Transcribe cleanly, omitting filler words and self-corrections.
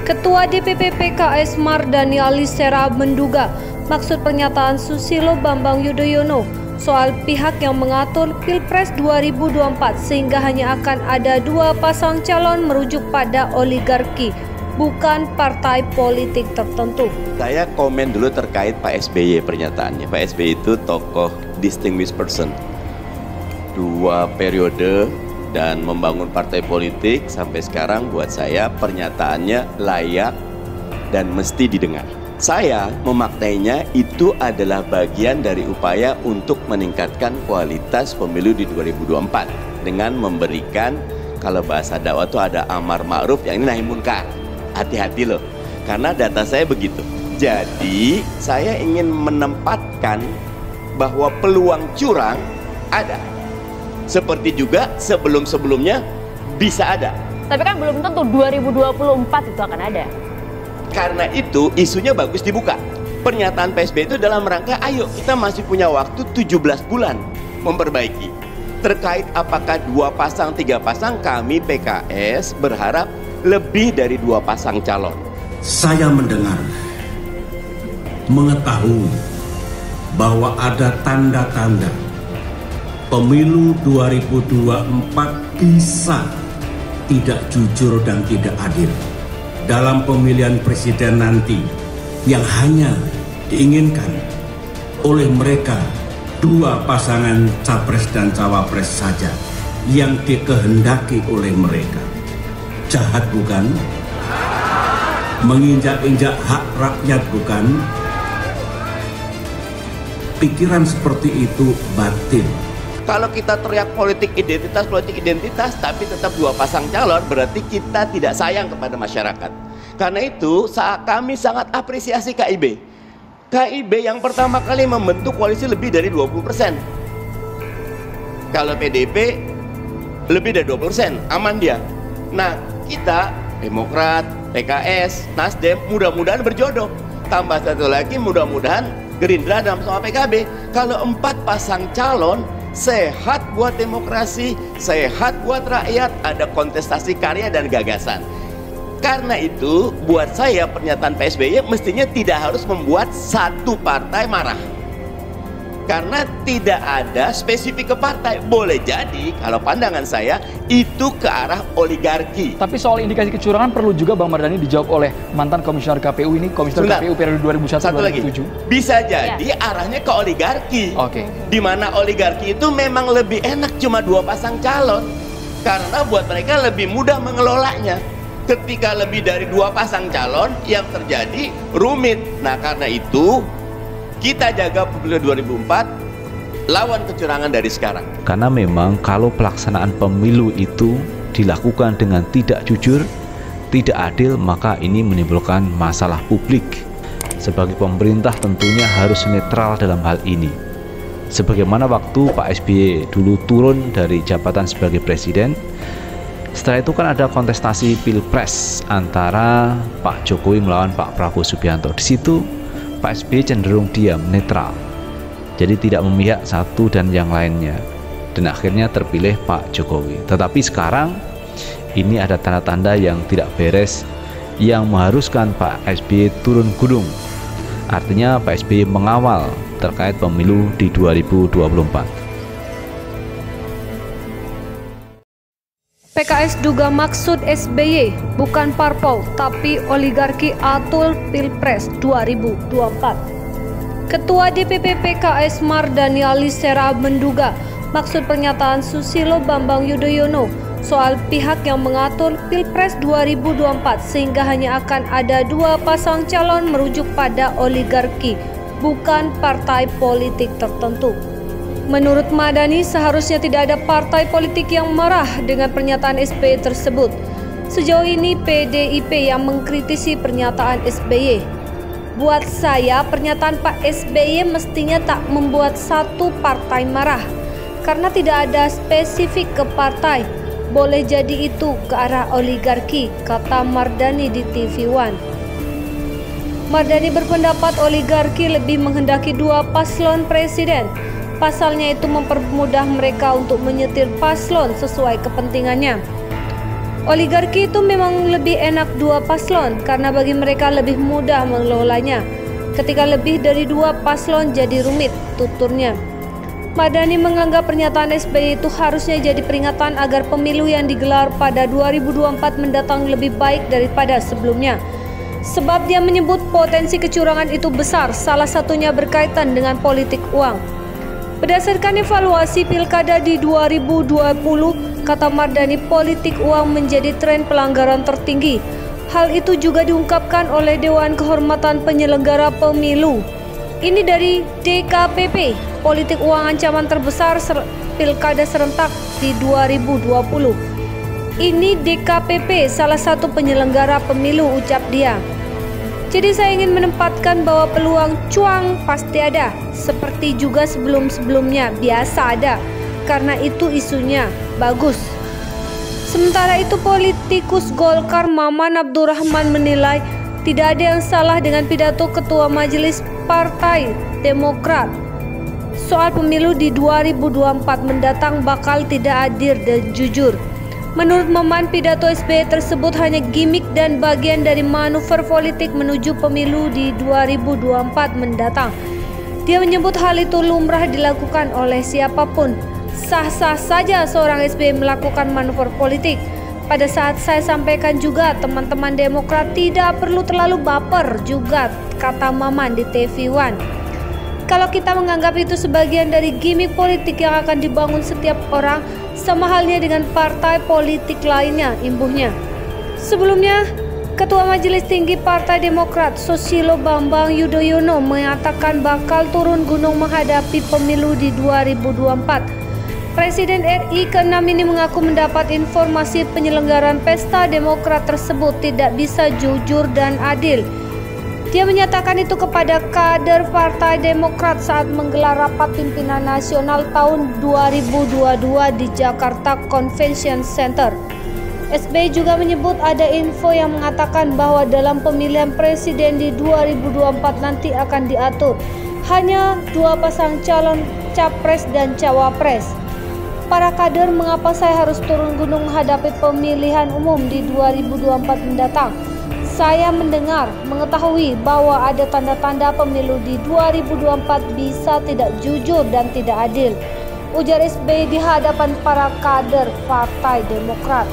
Ketua DPP PKS Mardani Alisera menduga maksud pernyataan Susilo Bambang Yudhoyono soal pihak yang mengatur Pilpres 2024 sehingga hanya akan ada dua pasang calon merujuk pada oligarki, bukan partai politik tertentu. Saya komen dulu terkait Pak SBY pernyataannya. Pak SBY itu tokoh distinguished person. 2 periode dan membangun partai politik sampai sekarang buat saya pernyataannya layak dan mesti didengar. Saya memaknainya itu adalah bagian dari upaya untuk meningkatkan kualitas pemilu di 2024 dengan memberikan, kalau bahasa dakwah itu ada amar ma'ruf, yang ini nahi munkar. Hati-hati loh, karena data saya begitu. Jadi saya ingin menempatkan bahwa peluang curang ada. Seperti juga sebelum-sebelumnya bisa ada. Tapi kan belum tentu 2024 itu akan ada. Karena itu isunya bagus dibuka. Pernyataan PSB itu dalam rangka ayo kita masih punya waktu 17 bulan memperbaiki. Terkait apakah 2 pasang, 3 pasang, kami PKS berharap lebih dari 2 pasang calon. Saya mendengar, mengetahui bahwa ada tanda-tanda pemilu 2024 bisa tidak jujur dan tidak adil dalam pemilihan presiden nanti, yang hanya diinginkan oleh mereka 2 pasangan capres dan cawapres saja yang dikehendaki oleh mereka. Jahat bukan? Menginjak-injak hak rakyat bukan? Pikiran seperti itu batil. Kalau kita teriak politik identitas, tapi tetap 2 pasang calon, berarti kita tidak sayang kepada masyarakat. Karena itu, kami sangat apresiasi KIB. KIB yang pertama kali membentuk koalisi lebih dari 20%. Kalau PDIP lebih dari 20%, aman dia. Nah, kita, Demokrat, PKS, Nasdem, mudah-mudahan berjodoh. Tambah satu lagi, mudah-mudahan Gerindra dan sama PKB. Kalau 4 pasang calon, sehat buat demokrasi, sehat buat rakyat, ada kontestasi karya dan gagasan. Karena itu, buat saya pernyataan Pak SBY mestinya tidak harus membuat satu partai marah. Karena tidak ada spesifik ke partai. Boleh jadi, kalau pandangan saya, itu ke arah oligarki. Tapi soal indikasi kecurangan perlu juga Bang Mardani dijawab oleh mantan komisioner KPU ini, komisioner KPU periode 2001-2007. Bisa jadi arahnya ke oligarki. Oke. Di mana oligarki itu memang lebih enak cuma 2 pasang calon. Karena buat mereka lebih mudah mengelolanya. Ketika lebih dari 2 pasang calon, yang terjadi rumit. Nah, karena itu kita jaga pemilu 2004, lawan kecurangan dari sekarang. Karena memang kalau pelaksanaan pemilu itu dilakukan dengan tidak jujur, tidak adil, maka ini menimbulkan masalah publik. Sebagai pemerintah tentunya harus netral dalam hal ini. Sebagaimana waktu Pak SBY dulu turun dari jabatan sebagai presiden, setelah itu kan ada kontestasi Pilpres antara Pak Jokowi melawan Pak Prabowo Subianto. Di situ Pak SBY cenderung diam, netral. Jadi tidak memihak satu dan yang lainnya. Dan akhirnya terpilih Pak Jokowi. Tetapi sekarang ini ada tanda-tanda yang tidak beres yang mengharuskan Pak SBY turun gunung. Artinya Pak SBY mengawal terkait pemilu di 2024. PKS duga maksud SBY bukan parpol tapi oligarki atur Pilpres 2024. Ketua DPP PKS Mardani Alisera menduga maksud pernyataan Susilo Bambang Yudhoyono soal pihak yang mengatur Pilpres 2024 sehingga hanya akan ada 2 pasang calon merujuk pada oligarki, bukan partai politik tertentu. Menurut Mardani, seharusnya tidak ada partai politik yang marah dengan pernyataan SBY tersebut. Sejauh ini PDIP yang mengkritisi pernyataan SBY. Buat saya, pernyataan Pak SBY mestinya tak membuat satu partai marah, karena tidak ada spesifik ke partai. Boleh jadi itu ke arah oligarki, kata Mardani di TV One. Mardani berpendapat oligarki lebih menghendaki 2 paslon presiden. Pasalnya itu mempermudah mereka untuk menyetir paslon sesuai kepentingannya. Oligarki itu memang lebih enak dua paslon karena bagi mereka lebih mudah mengelolanya. Ketika lebih dari dua paslon jadi rumit, tuturnya. Mardhani menganggap pernyataan SBY itu harusnya jadi peringatan agar pemilu yang digelar pada 2024 mendatang lebih baik daripada sebelumnya. Sebab dia menyebut potensi kecurangan itu besar, salah satunya berkaitan dengan politik uang. Berdasarkan evaluasi pilkada di 2020, kata Mardhani, politik uang menjadi tren pelanggaran tertinggi. Hal itu juga diungkapkan oleh Dewan Kehormatan Penyelenggara Pemilu. Ini dari DKPP, politik uang ancaman terbesar pilkada serentak di 2020. Ini DKPP, salah satu penyelenggara pemilu, ucap dia. Jadi saya ingin menempatkan bahwa peluang cuang pasti ada, seperti juga sebelum-sebelumnya biasa ada, karena itu isunya bagus. Sementara itu politikus Golkar Maman Abdurrahman menilai tidak ada yang salah dengan pidato Ketua Majelis Partai Demokrat. Soal pemilu di 2024 mendatang bakal tidak adil dan jujur. Menurut Maman, pidato SBY tersebut hanya gimmick dan bagian dari manuver politik menuju pemilu di 2024 mendatang. Dia menyebut hal itu lumrah dilakukan oleh siapapun. Sah-sah saja seorang SBY melakukan manuver politik. Pada saat saya sampaikan juga, teman-teman Demokrat tidak perlu terlalu baper juga, kata Maman di TV One. Kalau kita menganggap itu sebagian dari gimmick politik yang akan dibangun setiap orang, sama halnya dengan partai politik lainnya, imbuhnya. Sebelumnya, Ketua Majelis Tinggi Partai Demokrat Susilo Bambang Yudhoyono mengatakan bakal turun gunung menghadapi pemilu di 2024. Presiden RI ke-6 ini mengaku mendapat informasi penyelenggaraan pesta Demokrat tersebut tidak bisa jujur dan adil. Dia menyatakan itu kepada kader Partai Demokrat saat menggelar rapat pimpinan nasional tahun 2022 di Jakarta Convention Center. SBY juga menyebut ada info yang mengatakan bahwa dalam pemilihan presiden di 2024 nanti akan diatur hanya dua pasang calon capres dan cawapres. Para kader, mengapa saya harus turun gunung menghadapi pemilihan umum di 2024 mendatang? Saya mengetahui bahwa ada tanda-tanda pemilu di 2024 bisa tidak jujur dan tidak adil, ujar SBY di hadapan para kader Partai Demokrat.